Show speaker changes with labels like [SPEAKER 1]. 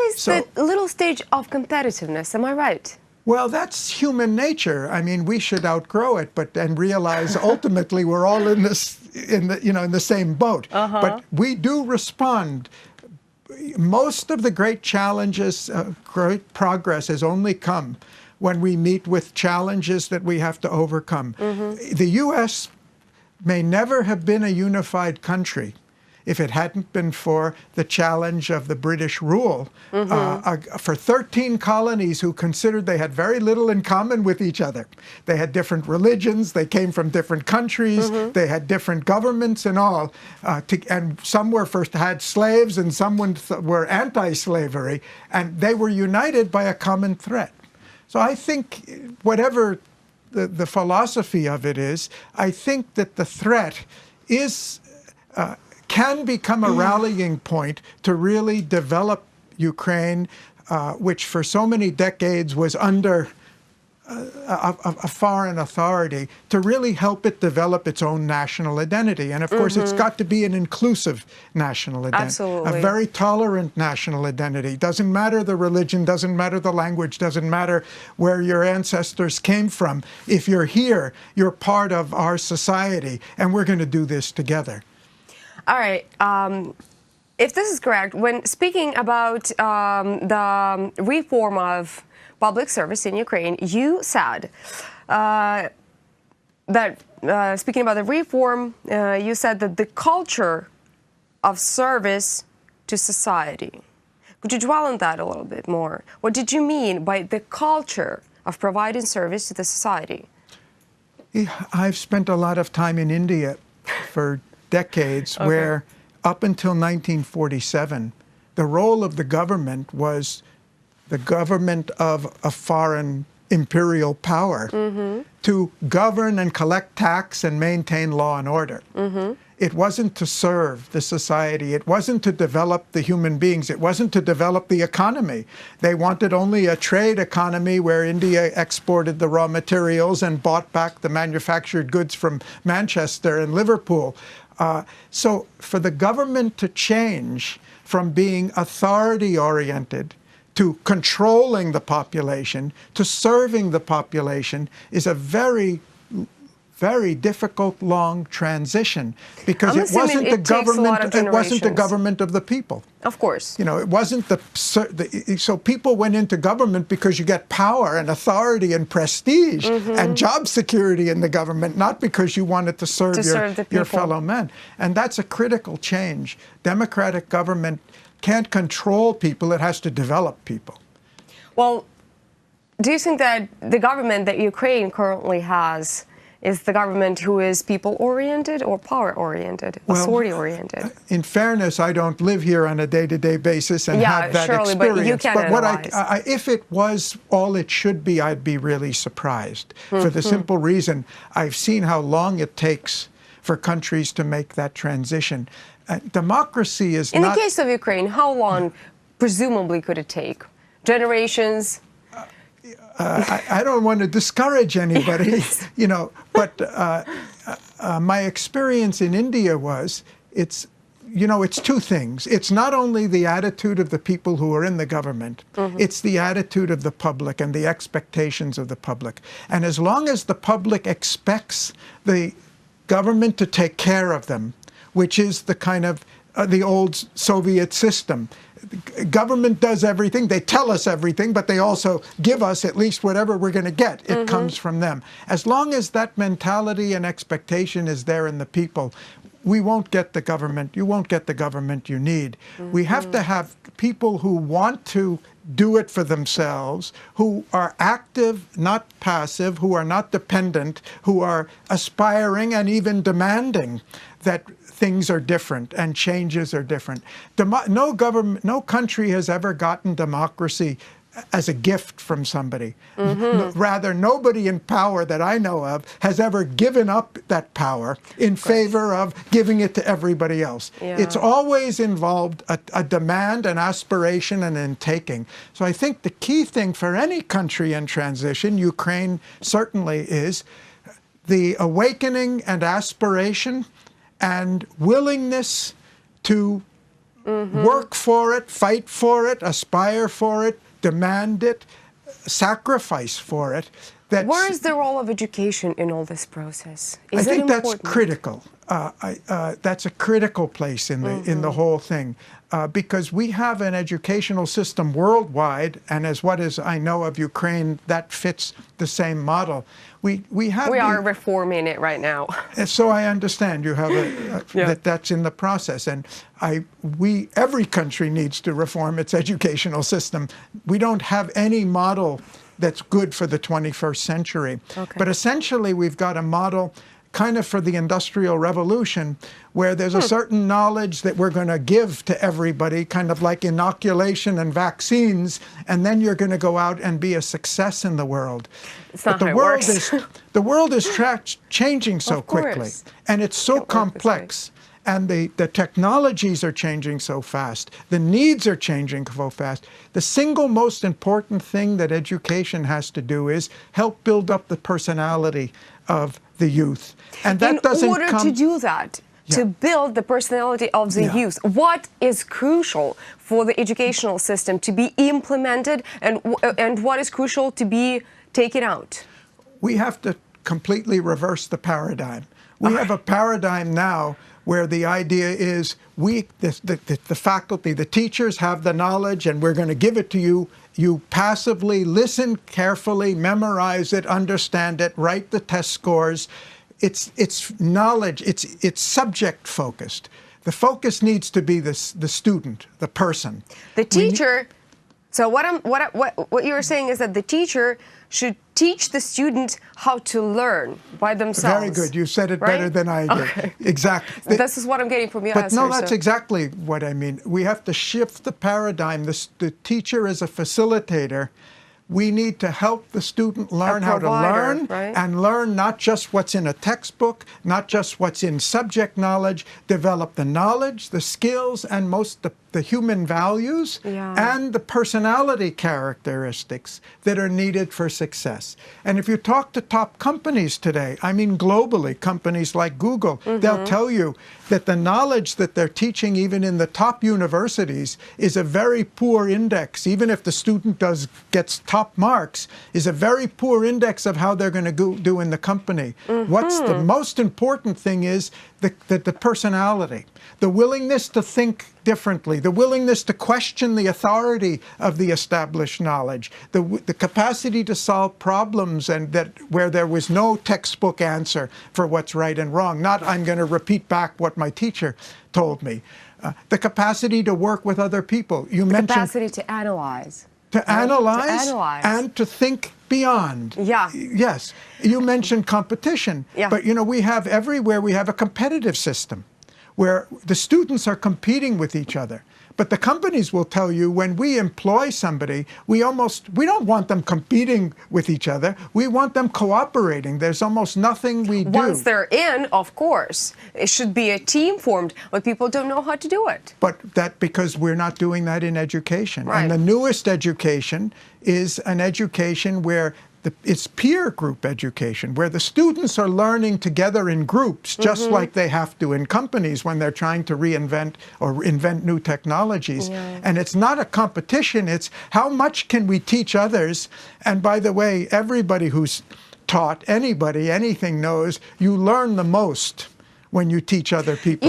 [SPEAKER 1] always the little stage of competitiveness, am I right?
[SPEAKER 2] Well, that's human nature. I mean, we should outgrow it, and realize ultimately we're all in the same boat. But we do respond. Most of the great challenges, great progress has only come when we meet with challenges that we have to overcome. The U.S. may never have been a unified country if it hadn't been for the challenge of the British rule. For 13 colonies who considered they had very little in common with each other. They had different religions, they came from different countries, they had different governments and all. And some had slaves and some were anti-slavery, and they were united by a common threat. So I think whatever the philosophy of it is, I think that the threat is can become a rallying point to really develop Ukraine, which for so many decades was under a foreign authority, to really help it develop its own national identity. And of course, it's got to be an inclusive national identity.
[SPEAKER 1] Absolutely.
[SPEAKER 2] A very tolerant national identity. Doesn't matter the religion, doesn't matter the language, doesn't matter where your ancestors came from. If you're here, you're part of our society, and we're going to do this together.
[SPEAKER 1] All right. If this is correct, when speaking about the reform of public service in Ukraine, you said that, speaking about the reform, you said that the culture of service to society. Could you dwell on that a little bit more? What did you mean by the culture of providing service to the society?
[SPEAKER 2] I've spent a lot of time in India for decades, where up until 1947, the role of the government was the government of a foreign imperial power to govern and collect tax and maintain law and order. It wasn't to serve the society. It wasn't to develop the human beings. It wasn't to develop the economy. They wanted only a trade economy where India exported the raw materials and bought back the manufactured goods from Manchester and Liverpool. So for the government to change from being authority-oriented to controlling the population, to serving the population, is a very, very difficult, long transition, because it wasn't the government. It wasn't the government of the people.
[SPEAKER 1] Of course.
[SPEAKER 2] You know, it wasn't so people went into government because you get power and authority and prestige and job security in the government, not because you wanted to serve your fellow men. And that's a critical change. Democratic government can't control people, it has to develop people.
[SPEAKER 1] Well, do you think that the government that Ukraine currently has is the government who is people-oriented or power-oriented, authority-oriented?
[SPEAKER 2] In fairness, I don't live here on a day-to-day basis and have that experience.
[SPEAKER 1] But you can analyze.
[SPEAKER 2] If it was all it should be, I'd be really surprised. For the simple reason, I've seen how long it takes for countries to make that transition. Democracy is not...
[SPEAKER 1] In the case of Ukraine, how long, presumably, could it take? Generations?
[SPEAKER 2] I don't want to discourage anybody, you know, but my experience in India was, it's two things. It's not only the attitude of the people who are in the government, it's the attitude of the public and the expectations of the public. And as long as the public expects the government to take care of them, which is the kind of the old Soviet system. Government does everything. They tell us everything, but they also give us at least whatever we're going to get. It comes from them. As long as that mentality and expectation is there in the people, we won't get the government. You won't get the government you need. We have to have people who want to do it for themselves, who are active, not passive, who are not dependent, who are aspiring and even demanding that things are different and changes are different. No country has ever gotten democracy as a gift from somebody. Rather, nobody in power that I know of has ever given up that power in favor of giving it to everybody else. It's always involved a demand, an aspiration, and an taking. So I think the key thing for any country in transition, Ukraine certainly, is the awakening and aspiration and willingness to work for it, fight for it, aspire for it, demand it, sacrifice for it.
[SPEAKER 1] Where is the role of education in all this process?
[SPEAKER 2] I think that's
[SPEAKER 1] important?
[SPEAKER 2] critical. That's a critical place in the whole thing, because we have an educational system worldwide, and as I know of Ukraine, that fits the same model. We
[SPEAKER 1] are reforming it right now.
[SPEAKER 2] So I understand you have that's in the process, and every country needs to reform its educational system. We don't have any model that's good for the 21st century.
[SPEAKER 1] Okay.
[SPEAKER 2] But essentially, we've got a model kind of for the Industrial Revolution, where there's a certain knowledge that we're going to give to everybody, kind of like inoculation and vaccines, and then you're going to go out and be a success in the world.
[SPEAKER 1] It's not how it works.
[SPEAKER 2] The world is changing so quickly,
[SPEAKER 1] course.
[SPEAKER 2] and it's so complex. And the technologies are changing so fast. The needs are changing so fast. The single most important thing that education has to do is help build up the personality of the youth. And that doesn't come...
[SPEAKER 1] In order to do that, to build the personality of the youth, what is crucial for the educational system to be implemented, and what is crucial to be taken out?
[SPEAKER 2] We have to completely reverse the paradigm. We have a paradigm now where the idea is the faculty, the teachers have the knowledge and we're going to give it to you. You passively listen carefully, memorize it, understand it, write the test scores. It's knowledge, it's subject focused. The focus needs to be the student, the person.
[SPEAKER 1] The teacher. So what you were saying is that the teacher should teach the student how to learn by themselves.
[SPEAKER 2] Very good. You said it better than I did.
[SPEAKER 1] Okay.
[SPEAKER 2] Exactly.
[SPEAKER 1] This is what I'm getting from your
[SPEAKER 2] But
[SPEAKER 1] answer.
[SPEAKER 2] no, that's exactly what I mean. We have to shift the paradigm. The teacher is a facilitator. We need to help the student learn how to learn, and learn not just what's in a textbook, not just what's in subject knowledge, develop the knowledge, the skills, and the human values and the personality characteristics that are needed for success. And if you talk to top companies today, I mean globally, companies like Google, they'll tell you that the knowledge that they're teaching even in the top universities is a very poor index, even if the student gets top marks, is a very poor index of how they're going to do in the company. What's the most important thing is the personality, the willingness to think differently, the willingness to question the authority of the established knowledge, the capacity to solve problems where there was no textbook answer for what's right and wrong. Not, I'm going to repeat back what my teacher told me. The capacity to work with other people. You mentioned the
[SPEAKER 1] capacity to analyze.
[SPEAKER 2] To analyze and to think beyond.
[SPEAKER 1] Yeah.
[SPEAKER 2] Yes. You mentioned competition.
[SPEAKER 1] Yeah.
[SPEAKER 2] But, we have everywhere, we have a competitive system where the students are competing with each other. But the companies will tell you when we employ somebody, we don't want them competing with each other. We want them cooperating. There's almost nothing we do.
[SPEAKER 1] Once they're in, of course, it should be a team formed, but people don't know how to do it.
[SPEAKER 2] But because we're not doing that in education.
[SPEAKER 1] Right.
[SPEAKER 2] And the newest education is an education where it's peer group education, where the students are learning together in groups, just like they have to in companies when they're trying to reinvent or invent new technologies. And it's not a competition, it's how much can we teach others? And by the way, everybody who's taught anybody anything knows you learn the most when you teach other people.